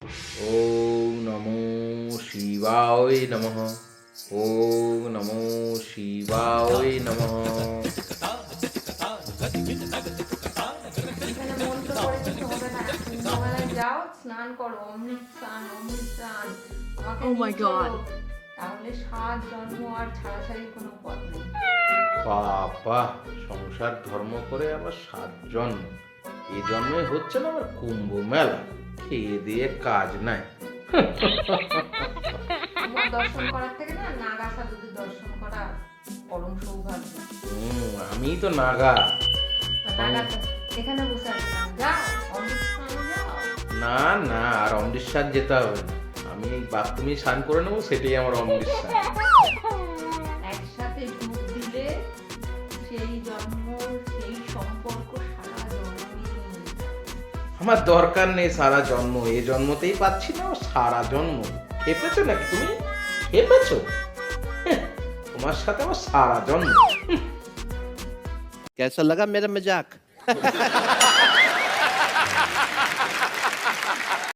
ওম নমো শিবায় নমঃ। ওম নমো শিবায় নমঃ। এখানে মন্ত্র করে কিছু হবে না। সন্ধ্যাবেলায় যাও, স্নান করো, অমৃত স্নান, অমৃত স্নান। আমাকে Oh my নিয়ে চলো। God. তাহলে 7 জন্ম আর ছাড়াছাড়ির কোনো পথ নেই। বাবা, সংসার ধর্ম করে আবার 7 জন্ম। এ জন্মে হচ্ছে না আবার কুম্ভ মেলা, খেয়ে দিয়ে কাজ নাই। তোমার দর্শন করার থেকে না নাগা সাধুদের দর্শন করা পরম সৌভাগ্য। আমি তো নাগা। নাগা এখানে বসে আছে না, যাও অমৃত স্নানে যাও। না না, আর অমৃতসর যেতে হবে না। আমি এই বাথরুমে স্নান করে নেবো, সেটাই আমার অমৃতসর। একসাথে ডুব দিলে সেই জন্ম, সেই সম্পর্ক সারা জন্মই জমে যায়। আমার দরকার নেই সারা জন্ম, এ জন্মতেই পাচ্ছি না, সারা জন্ম। খেপেছো নাকি তুমি? খেপেছো? তোমার সাথে আমার সারা জন্ম। कैसा लगा मेरा मजाक?